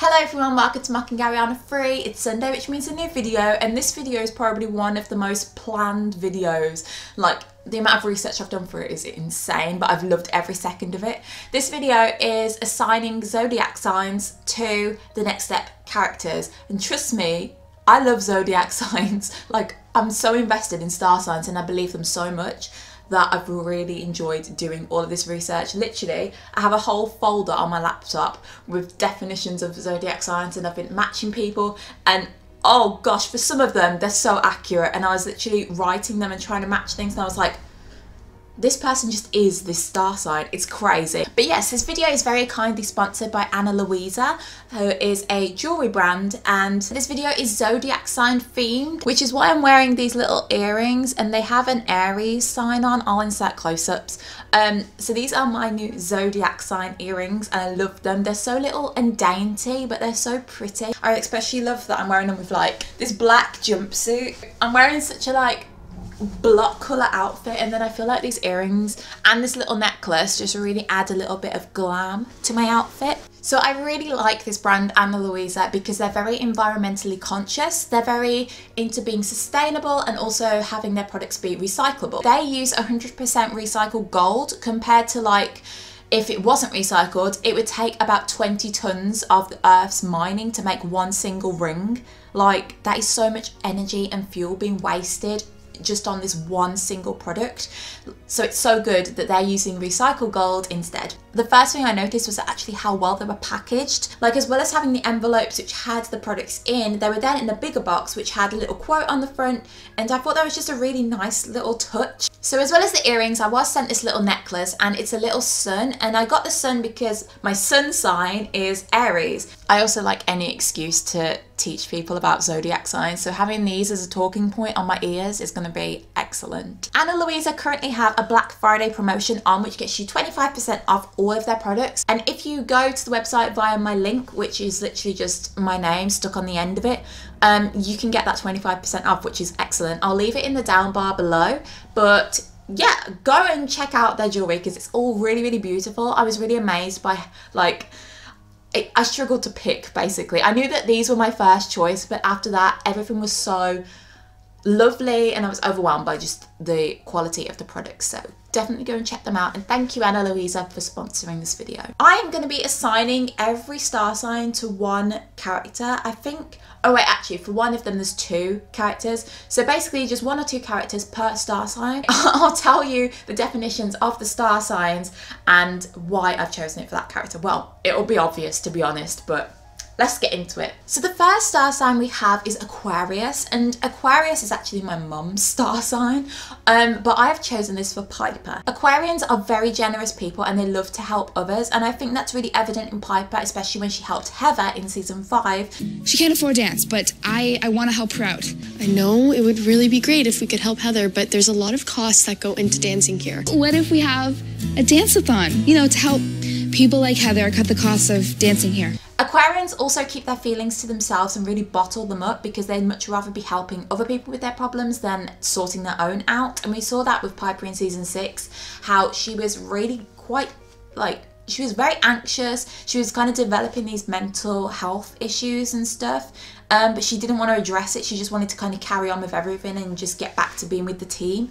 Hello everyone, welcome to Mark and Gary on a free. It's Sunday, which means a new video, and this video is probably one of the most planned videos. Like, the amount of research I've done for it is insane, but I've loved every second of it. This video is assigning zodiac signs to the next step characters, and trust me, I love zodiac signs. Like, I'm so invested in star signs and I believe them so much that I've really enjoyed doing all of this research. Literally, I have a whole folder on my laptop with definitions of zodiac signs, and I've been matching people, and oh gosh, for some of them, they're so accurate, and I was literally writing them and trying to match things, and I was like, this person just is this star sign. It's crazy. But yes, this video is very kindly sponsored by Ana Luisa, who is a jewelry brand, and this video is zodiac sign themed, which is why I'm wearing these little earrings, and they have an Aries sign on. I'll insert close-ups. So these are my new zodiac sign earrings, and I love them. They're so little and dainty, but they're so pretty. I especially love that I'm wearing them with like this black jumpsuit. I'm wearing such a like block colour outfit, and then I feel like these earrings and this little necklace just really add a little bit of glam to my outfit. So I really like this brand, Ana Luisa, because they're very environmentally conscious. They're very into being sustainable and also having their products be recyclable. They use 100% recycled gold, compared to like, if it wasn't recycled, it would take about 20 tons of the Earth's mining to make one single ring. Like, that is so much energy and fuel being wasted just on this one single product. So it's so good that they're using recycled gold instead. The first thing I noticed was actually how well they were packaged. Like, as well as having the envelopes which had the products in, they were then in a bigger box which had a little quote on the front, and I thought that was just a really nice little touch. So as well as the earrings, I was sent this little necklace, and it's a little sun, and I got the sun because my sun sign is Aries. I also like any excuse to teach people about zodiac signs, so having these as a talking point on my ears is going to be excellent. Ana Luisa currently have a Black Friday promotion on, which gets you 25% off all of their products, and if you go to the website via my link, which is literally just my name stuck on the end of it, you can get that 25% off, which is excellent. I'll leave it in the down bar below, but yeah, go and check out their jewelry because it's all really, really beautiful. I was really amazed by, like, I struggled to pick, basically. I knew that these were my first choice, but after that, everything was so lovely, and I was overwhelmed by just the quality of the products. So definitely go and check them out, and thank you, Ana Luisa, for sponsoring this video. I am going to be assigning every star sign to one character, I think. Oh wait, actually, for one of them there's two characters, so basically just one or two characters per star sign. I'll tell you the definitions of the star signs and why I've chosen it for that character. Well, it'll be obvious, to be honest, but let's get into it. So the first star sign we have is Aquarius, and Aquarius is actually my mum's star sign, but I've chosen this for Piper. Aquarians are very generous people, and they love to help others, and I think that's really evident in Piper, especially when she helped Heather in season 5. She can't afford dance, but I want to help her out. I know it would really be great if we could help Heather, but there's a lot of costs that go into dancing here. What if we have a dance-a-thon, you know, to help people like Heather cut the cost of dancing here? Aquarians also keep their feelings to themselves and really bottle them up because they'd much rather be helping other people with their problems than sorting their own out. And we saw that with Piper in season 6, how she was really quite, like, she was very anxious. She was kind of developing these mental health issues and stuff, but she didn't want to address it. She just wanted to kind of carry on with everything and just get back to being with the team.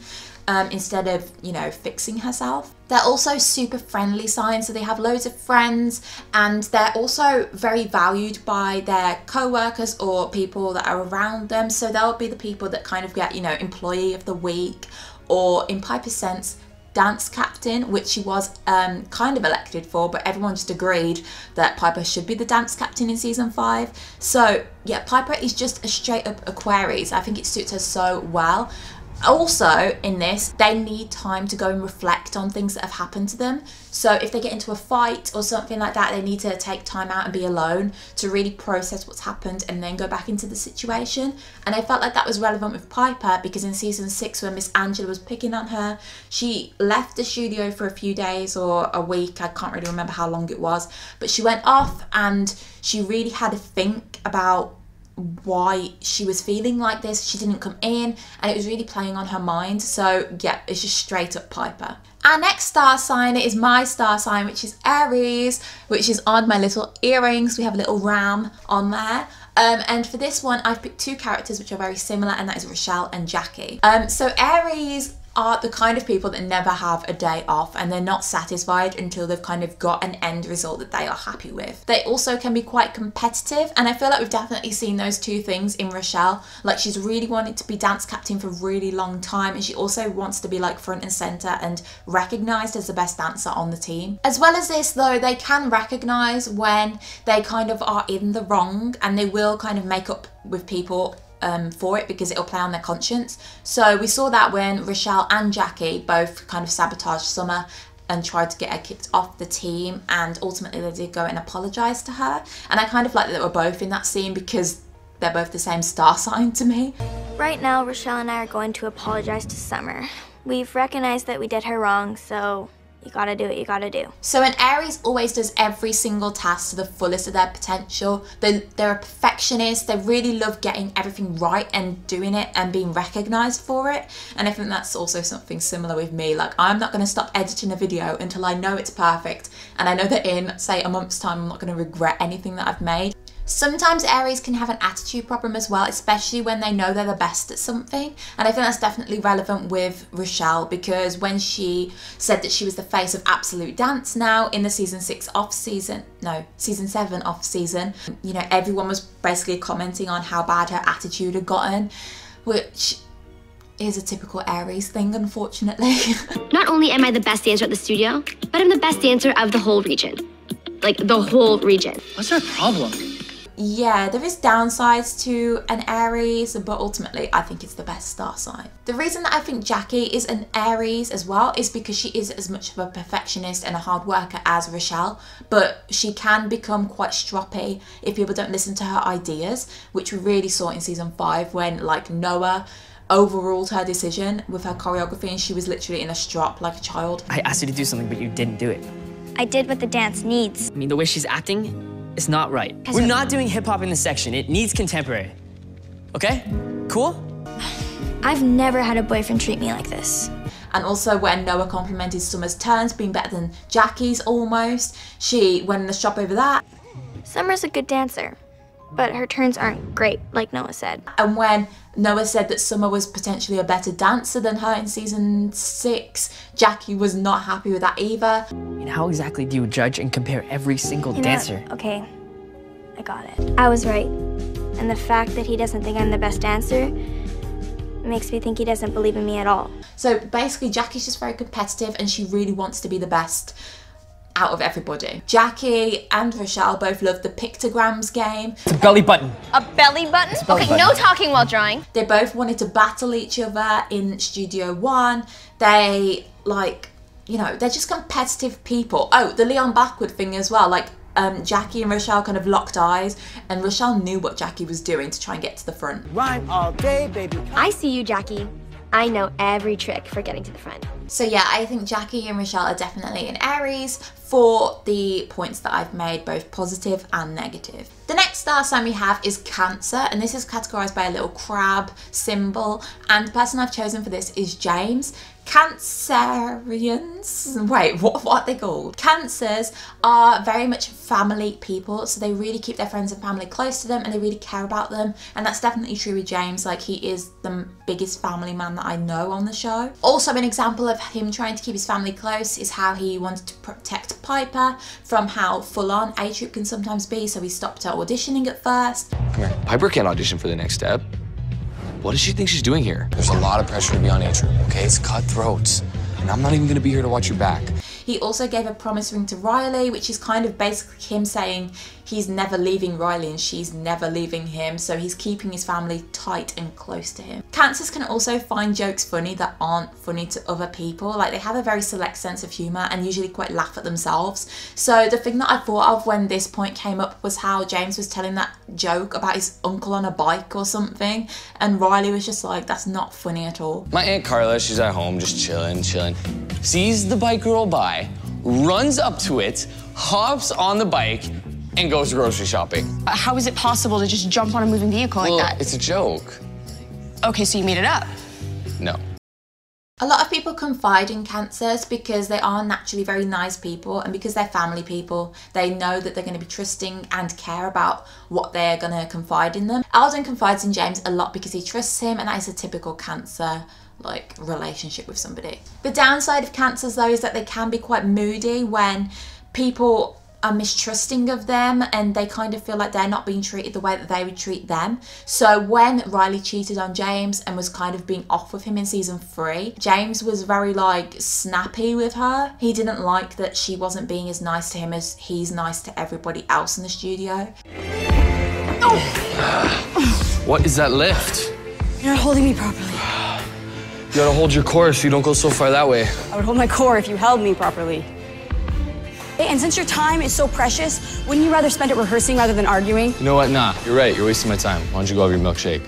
Instead of, you know, fixing herself. They're also super friendly signs, so they have loads of friends, and they're also very valued by their co-workers or people that are around them. So they'll be the people that kind of get, you know, employee of the week, or in Piper's sense, dance captain, which she was kind of elected for, but everyone just agreed that Piper should be the dance captain in season 5. So yeah, Piper is just a straight up Aquarius. I think it suits her so well. Also, in this, they need time to go and reflect on things that have happened to them. So if they get into a fight or something like that, they need to take time out and be alone to really process what's happened and then go back into the situation. And I felt like that was relevant with Piper because in season 6, when Miss Angela was picking on her, she left the studio for a few days or a week. I can't really remember how long it was, but she went off and she really had to think about why she was feeling like this. She didn't come in, and it was really playing on her mind. So yeah, it's just straight up Piper. Our next star sign is my star sign, which is Aries, which is on my little earrings. We have a little ram on there. And for this one, I've picked two characters which are very similar, and that is Rochelle and Jackie. So Aries are the kind of people that never have a day off, and they're not satisfied until they've kind of got an end result that they are happy with. They also can be quite competitive, and I feel like we've definitely seen those two things in Rochelle. Like, she's really wanted to be dance captain for a really long time, and she also wants to be like front and center and recognized as the best dancer on the team. As well as this though, they can recognize when they kind of are in the wrong, and they will kind of make up with people for it, because it'll play on their conscience. So we saw that when Rochelle and Jackie both kind of sabotaged Summer and tried to get her kicked off the team, and ultimately they did go and apologise to her. And I kind of like that they were both in that scene, because they're both the same star sign to me. Right now, Rochelle and I are going to apologize to Summer. We've recognized that we did her wrong, so you gotta do what you gotta do. So an Aries always does every single task to the fullest of their potential. They're a perfectionist. They really love getting everything right and doing it and being recognised for it. And I think that's also something similar with me. Like, I'm not going to stop editing a video until I know it's perfect, and I know that in, say, a month's time, I'm not going to regret anything that I've made. Sometimes Aries can have an attitude problem as well, especially when they know they're the best at something. And I think that's definitely relevant with Rochelle, because when she said that she was the face of Absolute Dance now in the season 7 off season, you know, everyone was basically commenting on how bad her attitude had gotten, which is a typical Aries thing, unfortunately. Not only am I the best dancer at the studio, but I'm the best dancer of the whole region. Like, the whole region. What's her problem? Yeah, there is downsides to an Aries, but ultimately I think it's the best star sign. The reason that I think Jackie is an Aries as well is because she is as much of a perfectionist and a hard worker as Rochelle, but she can become quite stroppy if people don't listen to her ideas, which we really saw in season 5 when, like, Noah overruled her decision with her choreography, and she was literally in a strop like a child. I asked you to do something, but you didn't do it. I did what the dance needs. I mean, the way she's acting, it's not right. We're not doing hip-hop in this section. It needs contemporary. Okay? Cool? I've never had a boyfriend treat me like this. And also when Noah complimented Summer's turns being better than Jackie's almost, she went in the shop over that. Summer's a good dancer, but her turns aren't great, like Noah said. And when Noah said that Summer was potentially a better dancer than her in season 6, Jackie was not happy with that either. And how exactly do you judge and compare every single dancer? Okay, I got it. I was right. And the fact that he doesn't think I'm the best dancer makes me think he doesn't believe in me at all. So basically Jackie's just very competitive, and she really wants to be the best out of everybody. Jackie and Rochelle both love the pictograms game. It's a belly button. A belly button? Belly Okay, button. no talking while drawing. They both wanted to battle each other in Studio 1. They, like, you know, they're just competitive people. Oh, the Leon backward thing as well. Like, Jackie and Rochelle kind of locked eyes, and Rochelle knew what Jackie was doing to try and get to the front. Rhyme all day, baby. I see you, Jackie. I know every trick for getting to the front. So yeah, I think Jackie and Rochelle are definitely an Aries for the points that I've made, both positive and negative. The next star sign we have is Cancer, and this is categorized by a little crab symbol, and the person I've chosen for this is James. Cancerians, wait, what are they called? Cancers are very much family people, so they really keep their friends and family close to them, and they really care about them, and that's definitely true with James. Like, he is the biggest family man that I know on the show. Also, an example of him trying to keep his family close is how he wanted to protect Piper from how full-on A-Troop can sometimes be, so he stopped her auditioning at first. Come here. Piper can't audition for the next step. What does she think she's doing here? There's a lot of pressure to be on A-Troop, okay? It's cutthroats. And I'm not even gonna be here to watch your back. He also gave a promise ring to Riley, which is kind of basically him saying he's never leaving Riley and she's never leaving him, so he's keeping his family tight and close to him. Cancers can also find jokes funny that aren't funny to other people. Like, they have a very select sense of humour and usually quite laugh at themselves. So the thing that I thought of when this point came up was how James was telling that joke about his uncle on a bike or something, and Riley was just like, that's not funny at all. My Aunt Carla, she's at home just chilling, sees the bike roll by, runs up to it, hops on the bike, and goes grocery shopping. How is it possible to just jump on a moving vehicle like that? It's a joke. Okay, so you made it up. No. A lot of people confide in Cancers because they are naturally very nice people, and because they're family people, they know that they're going to be trusting and care about what they're going to confide in them. Alden confides in James a lot because he trusts him, and that is a typical Cancer like relationship with somebody. The downside of Cancers though is that they can be quite moody when people are mistrusting of them and they kind of feel like they're not being treated the way that they would treat them. So when Riley cheated on James and was kind of being off with him in season 3, James was very like snappy with her. He didn't like that she wasn't being as nice to him as he's nice to everybody else in the studio. What is that lift? You're not holding me properly. You gotta hold your core so you don't go so far that way. I would hold my core if you held me properly. And since your time is so precious, wouldn't you rather spend it rehearsing rather than arguing? You know what? Nah, you're right. You're wasting my time. Why don't you go have your milkshake?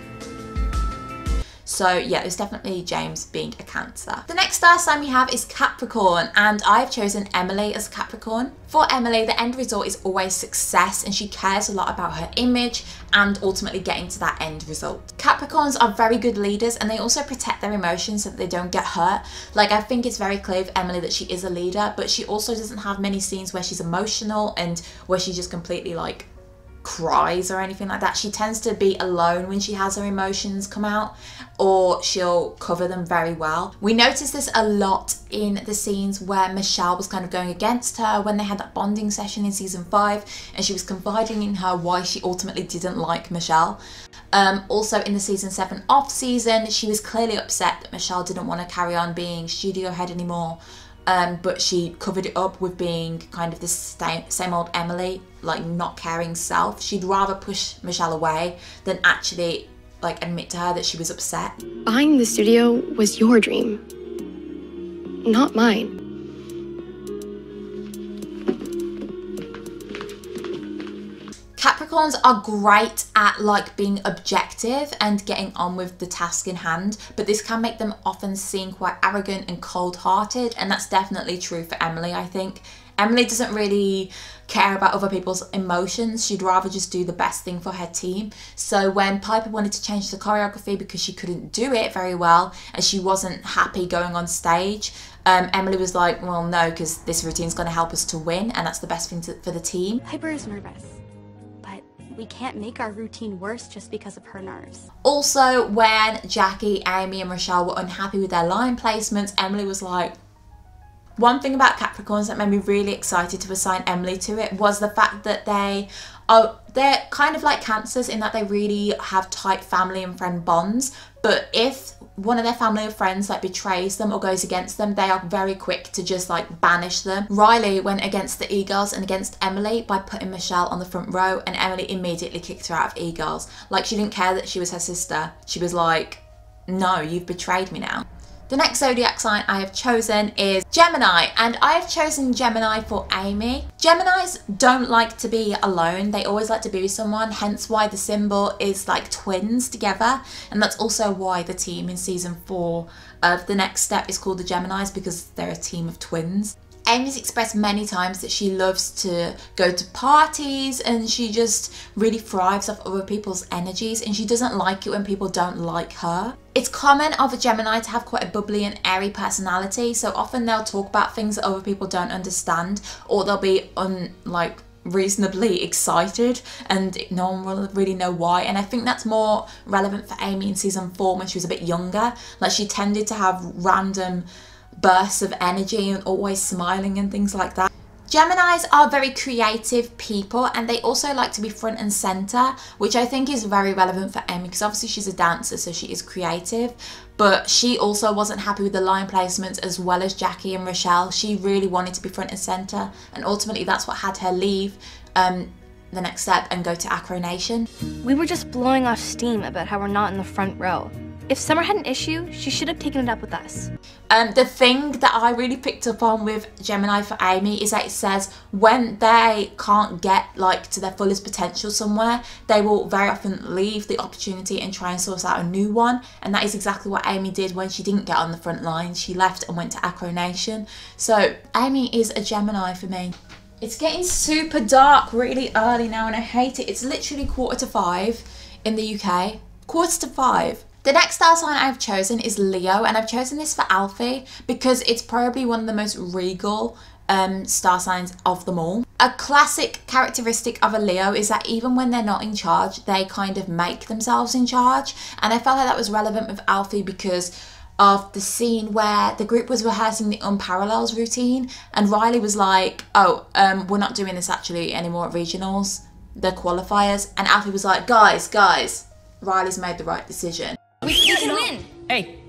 So yeah, it's definitely James being a Cancer. The next star sign we have is Capricorn, and I've chosen Emily as Capricorn. For Emily, the end result is always success, and she cares a lot about her image and ultimately getting to that end result. Capricorns are very good leaders, and they also protect their emotions so that they don't get hurt. Like, I think it's very clear with Emily that she is a leader, but she also doesn't have many scenes where she's emotional and where she just completely like cries or anything like that. She tends to be alone when she has her emotions come out, or she'll cover them very well. We noticed this a lot in the scenes where Michelle was kind of going against her when they had that bonding session in season 5, and she was confiding in her why she ultimately didn't like Michelle. Also in the season 7 off season, she was clearly upset that Michelle didn't want to carry on being studio head anymore. But she covered it up with being kind of this same old Emily, like not caring self. She'd rather push Michelle away than actually like admit to her that she was upset. Buying the studio was your dream, not mine. Capricorns are great at like being objective and getting on with the task in hand, but this can make them often seem quite arrogant and cold-hearted, and that's definitely true for Emily, I think. Emily doesn't really care about other people's emotions. She'd rather just do the best thing for her team. So when Piper wanted to change the choreography because she couldn't do it very well and she wasn't happy going on stage, Emily was like, well, no, because this routine's going to help us to win, and that's the best thing for the team. Piper is nervous. We can't make our routine worse just because of her nerves. Also, when Jackie, Amy and Rochelle were unhappy with their line placements, Emily was like, one thing about Capricorns that made me really excited to assign Emily to it was the fact that they're kind of like Cancers in that they really have tight family and friend bonds, but if one of their family or friends like betrays them or goes against them, they are very quick to just like banish them. Riley went against the E-Girls and against Emily by putting Michelle on the front row, and Emily immediately kicked her out of E-Girls. Like, she didn't care that she was her sister. She was like, no, you've betrayed me now. The next zodiac sign I have chosen is Gemini, and I have chosen Gemini for Amy. Geminis don't like to be alone. They always like to be with someone, hence why the symbol is like twins together, and that's also why the team in season 4 of The Next Step is called the Geminis, because they're a team of twins. Amy's expressed many times that she loves to go to parties and she just really thrives off other people's energies, and she doesn't like it when people don't like her. It's common of a Gemini to have quite a bubbly and airy personality, so often they'll talk about things that other people don't understand, or they'll be reasonably excited and no one will really know why. And I think that's more relevant for Amy in season 4 when she was a bit younger. Like, she tended to have random bursts of energy and always smiling and things like that. Geminis are very creative people, and they also like to be front and center, which I think is very relevant for Amy because obviously she's a dancer, so she is creative, but she also wasn't happy with the line placements as well as Jackie and Rochelle. She really wanted to be front and center, and ultimately that's what had her leave The Next Step and go to Acro Nation. We were just blowing off steam about how we're not in the front row. If Summer had an issue, she should have taken it up with us. The thing that I really picked up on with Gemini for Amy is that it says when they can't get like to their fullest potential somewhere, they will very often leave the opportunity and try and source out a new one. And that is exactly what Amy did when she didn't get on the front line. She left and went to Acro Nation. So Amy is a Gemini for me. It's getting super dark really early now and I hate it. It's literally 4:45 in the UK. 4:45. The next star sign I've chosen is Leo, and I've chosen this for Alfie because it's probably one of the most regal star signs of them all. A classic characteristic of a Leo is that even when they're not in charge, they kind of make themselves in charge. And I felt like that was relevant with Alfie because of the scene where the group was rehearsing the Unparallels routine and Riley was like, oh, we're not doing this actually anymore at regionals, the qualifiers. And Alfie was like, guys, Riley's made the right decision. We can win. Hey,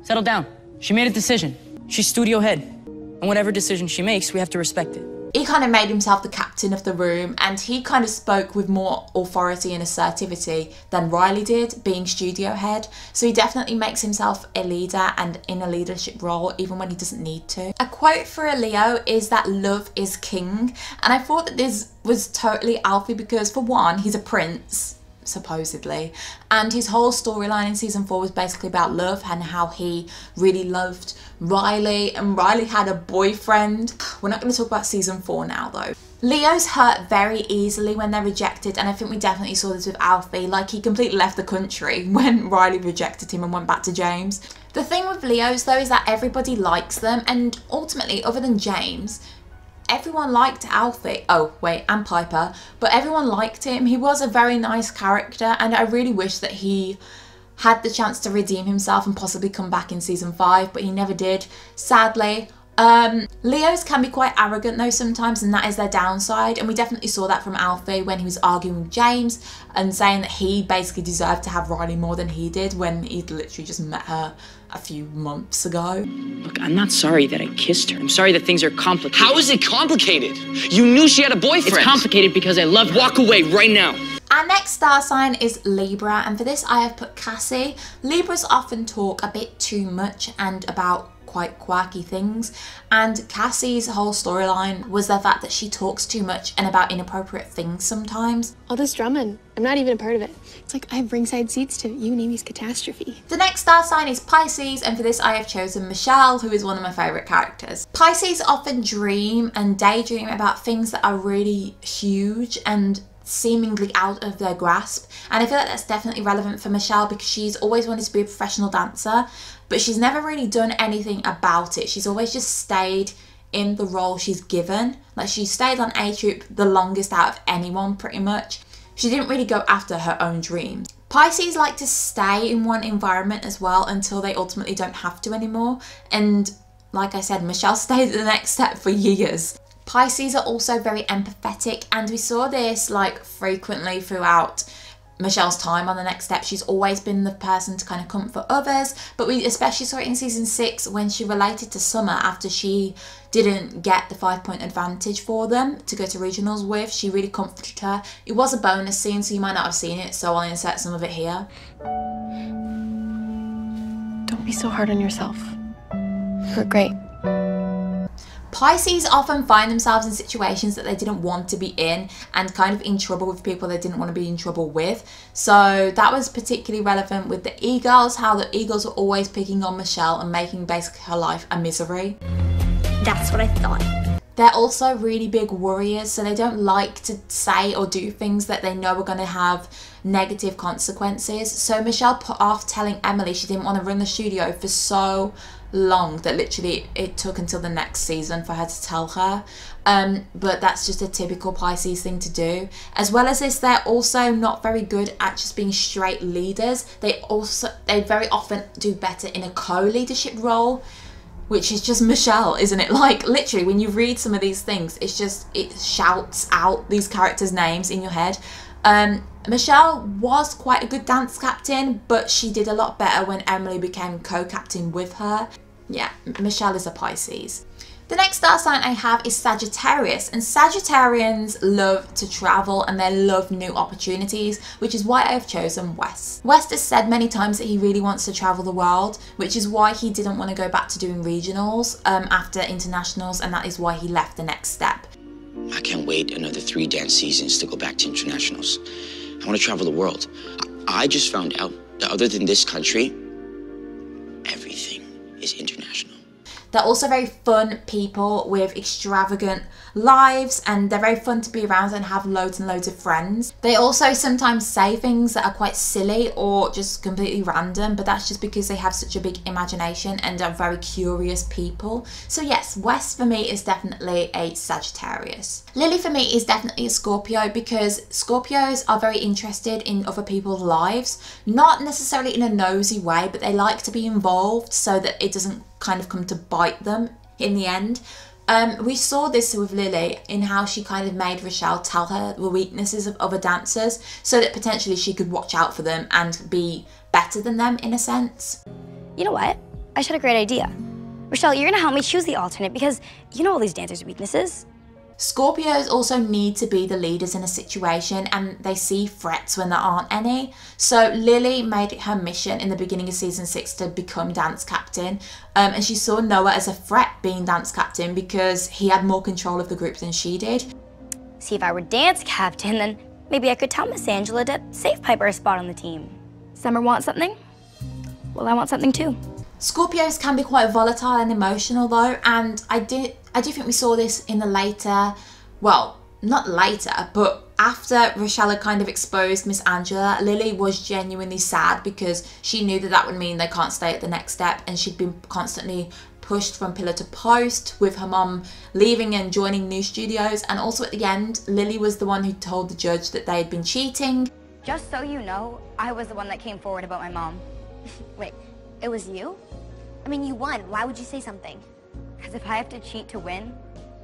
settle down. She made a decision. She's studio head. And whatever decision she makes, we have to respect it. He kind of made himself the captain of the room and he kind of spoke with more authority and assertivity than Riley did, being studio head. So he definitely makes himself a leader and in a leadership role even when he doesn't need to. A quote for a Leo is that love is king. And I thought that this was totally Alfie because for one, he's a prince, supposedly, and his whole storyline in season 4 was basically about love and how he really loved Riley and Riley had a boyfriend. We're not going to talk about season 4 now though. Leos hurt very easily when they're rejected, and I think we definitely saw this with Alfie. Like, he completely left the country when Riley rejected him and went back to James. The thing with Leos though is that everybody likes them, and ultimately other than James, everyone liked Alfie, and Piper, but everyone liked him. He was a very nice character and I really wish that he had the chance to redeem himself and possibly come back in season 5, but he never did, sadly. Leos can be quite arrogant though sometimes, and that is their downside, and we definitely saw that from Alfie when he was arguing with James and saying that he basically deserved to have Riley more than he did when he'd literally just met her a few months ago. Look, I'm not sorry that I kissed her. I'm sorry that things are complicated. How is it complicated? You knew she had a boyfriend. It's complicated because I love her. Walk away right now. Our next star sign is Libra, and for this I have put Cassie. Libras often talk a bit too much and about quite quirky things, and Cassie's whole storyline was the fact that she talks too much and about inappropriate things sometimes. All this drama, I'm not even a part of it. It's like I have ringside seats to you and Amy's catastrophe. The next star sign is Pisces, and for this I have chosen Michelle, who is one of my favourite characters. Pisces often dream and daydream about things that are really huge and seemingly out of their grasp, and I feel like that's definitely relevant for Michelle because she's always wanted to be a professional dancer, but she's never really done anything about it. She's always just stayed in the role she's given. Like, she stayed on A Troop the longest out of anyone pretty much. She didn't really go after her own dreams. Pisces like to stay in one environment as well until they ultimately don't have to anymore, and like I said, Michelle stayed at the next step for years. Pisces are also very empathetic, and we saw this like frequently throughout Michelle's time on the next step. She's always been the person to kind of comfort others, but we especially saw it in season 6 when she related to Summer after she didn't get the 5-point advantage for them to go to regionals with. She really comforted her. It was a bonus scene, so you might not have seen it, so I'll insert some of it here. Don't be so hard on yourself. You're great. Pisces often find themselves in situations that they didn't want to be in and kind of in trouble with people they didn't want to be in trouble with. So that was particularly relevant with the E-girls, how the E-girls were always picking on Michelle and making basically her life a misery. That's what I thought. They're also really big worriers, so they don't like to say or do things that they know are going to have negative consequences. So Michelle put off telling Emily she didn't want to run the studio for so long that literally it took until the next season for her to tell her. But that's just a typical Pisces thing to do. As well as this, they're also not very good at just being straight leaders. They very often do better in a co-leadership role, which is just Michelle, isn't it? Like, literally, when you read some of these things, it's just, it shouts out these characters' names in your head. Michelle was quite a good dance captain, but she did a lot better when Emily became co-captain with her. Yeah, Michelle is a Pisces. The next star sign I have is Sagittarius, and Sagittarians love to travel and they love new opportunities, which is why I've chosen West. West has said many times that he really wants to travel the world, which is why he didn't want to go back to doing regionals after internationals, and that is why he left the next step. I can't wait another 3 dance seasons to go back to internationals. I want to travel the world. I just found out that other than this country, everything is international. They're also very fun people with extravagant lives, and they're very fun to be around and have loads and loads of friends. They also sometimes say things that are quite silly or just completely random, but that's just because they have such a big imagination and are very curious people. So yes, Wes for me is definitely a Sagittarius. Lily for me is definitely a Scorpio, because Scorpios are very interested in other people's lives, not necessarily in a nosy way, but they like to be involved so that it doesn't kind of come to bite them in the end. We saw this with Lily in how she kind of made Rochelle tell her the weaknesses of other dancers so that potentially she could watch out for them and be better than them in a sense. You know what? I just had a great idea. Rochelle, you're gonna help me choose the alternate because you know all these dancers' weaknesses. Scorpios also need to be the leaders in a situation, and they see threats when there aren't any. So Lily made it her mission in the beginning of season 6 to become dance captain, and she saw Noah as a threat being dance captain because he had more control of the group than she did. See, if I were dance captain, then maybe I could tell Miss Angela to save Piper a spot on the team. Summer wants something? Well, I want something too. Scorpios can be quite volatile and emotional though, and I do think we saw this in the later, well, not later, but after Rochelle had kind of exposed Miss Angela, Lily was genuinely sad because she knew that that would mean they can't stay at the next step, and she'd been constantly pushed from pillar to post with her mum leaving and joining new studios. And also at the end, Lily was the one who told the judge that they had been cheating. Just so you know, I was the one that came forward about my mom. Wait, it was you? I mean, you won. Why would you say something? Because if I have to cheat to win,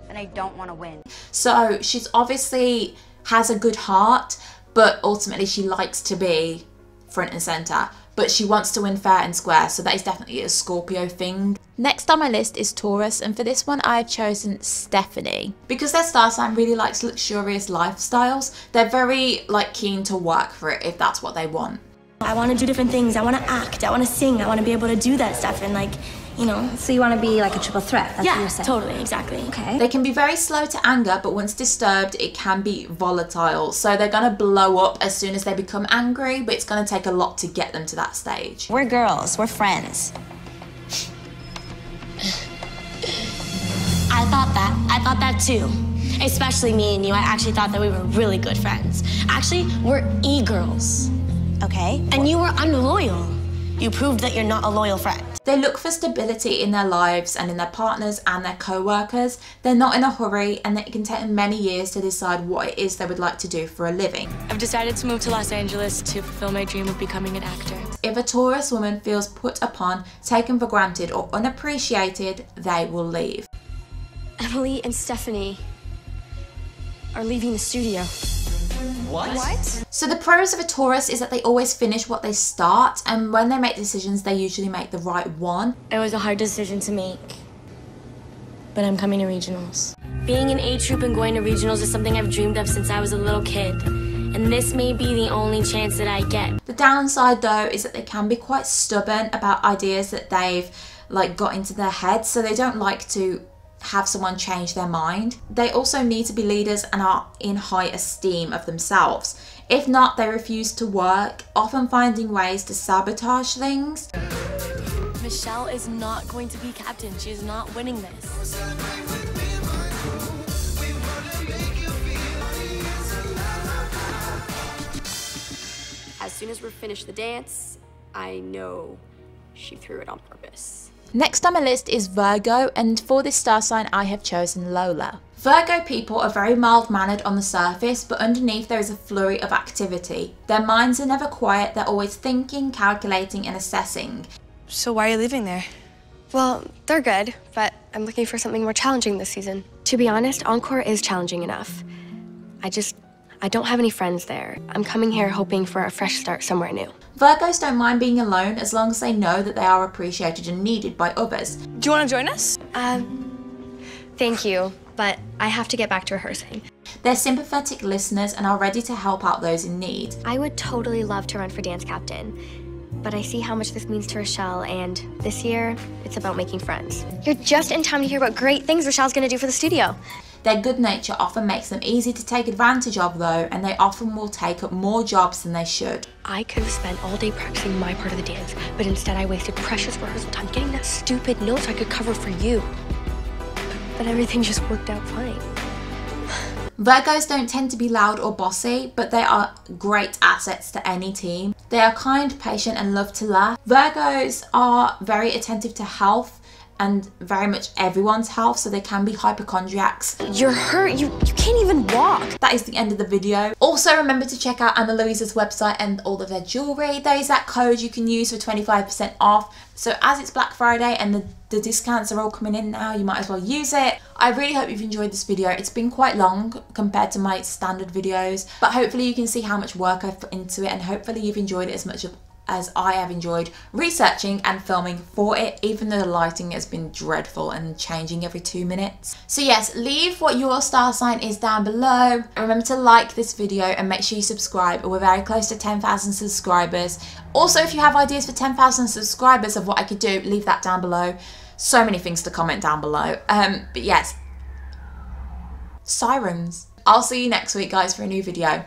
then I don't want to win. So she's obviously has a good heart, but ultimately she likes to be front and center, but she wants to win fair and square. So that is definitely a Scorpio thing. Next on my list is Taurus, and for this one I've chosen Stephanie. Because their star sign really likes luxurious lifestyles, they're very keen to work for it if that's what they want. I want to do different things. I want to act. I want to sing. I want to be able to do that stuff and you know. So you want to be like a triple threat? That's what you're saying. Totally, exactly. Okay. They can be very slow to anger, but once disturbed, it can be volatile. So they're going to blow up as soon as they become angry, but it's going to take a lot to get them to that stage. We're girls. We're friends. I thought that too. Especially me and you. I actually thought that we were really good friends. Actually, we're e-girls. Okay? And you were unloyal. You proved that you're not a loyal friend. They look for stability in their lives and in their partners and their co-workers. They're not in a hurry, and it can take them many years to decide what it is they would like to do for a living. I've decided to move to Los Angeles to fulfill my dream of becoming an actor. If a Taurus woman feels put upon, taken for granted, or unappreciated, they will leave. Emily and Stephanie are leaving the studio. What? So the pros of a Taurus is that they always finish what they start, and when they make decisions, they usually make the right one. It was a hard decision to make, but I'm coming to regionals. Being an A troop and going to regionals is something I've dreamed of since I was a little kid, and this may be the only chance that I get. The downside though is that they can be quite stubborn about ideas that they've got into their heads, so they don't like to have someone change their mind. They also need to be leaders and are in high esteem of themselves. If not, they refuse to work, often finding ways to sabotage things. Michelle is not going to be captain. She is not winning this. As soon as we're finished the dance, I know she threw it on purpose. Next on my list is Virgo, and for this star sign I have chosen Lola. Virgo people are very mild-mannered on the surface, but underneath there is a flurry of activity. Their minds are never quiet, they're always thinking, calculating and assessing. So why are you leaving there? Well, they're good, but I'm looking for something more challenging this season. To be honest, Encore is challenging enough. I don't have any friends there. I'm coming here hoping for a fresh start somewhere new. Virgos don't mind being alone as long as they know that they are appreciated and needed by others. Do you want to join us? Thank you, but I have to get back to rehearsing. They're sympathetic listeners and are ready to help out those in need. I would totally love to run for dance captain, but I see how much this means to Rochelle, and this year, it's about making friends. You're just in time to hear what great things Rochelle's gonna do for the studio. Their good nature often makes them easy to take advantage of though, and they often will take up more jobs than they should. I could have spent all day practicing my part of the dance, but instead I wasted precious rehearsal time getting that stupid note so I could cover for you. But everything just worked out fine. Virgos don't tend to be loud or bossy, but they are great assets to any team. They are kind, patient, and love to laugh. Virgos are very attentive to health and very much everyone's health, so they can be hypochondriacs. You're hurt, you can't even walk. That is the end of the video. Also remember to check out Anna Louisa's website and all of their jewellery. There is that code you can use for 25% off. So as it's Black Friday and the discounts are all coming in now, you might as well use it. I really hope you've enjoyed this video. It's been quite long compared to my standard videos, but hopefully you can see how much work I've put into it, and hopefully you've enjoyed it as much as I have enjoyed researching and filming for it, even though the lighting has been dreadful and changing every 2 minutes. So yes, leave what your star sign is down below. Remember to like this video and make sure you subscribe. We're very close to 10,000 subscribers. Also, if you have ideas for 10,000 subscribers of what I could do, leave that down below. So many things to comment down below. But yes, sirens. I'll see you next week, guys, for a new video.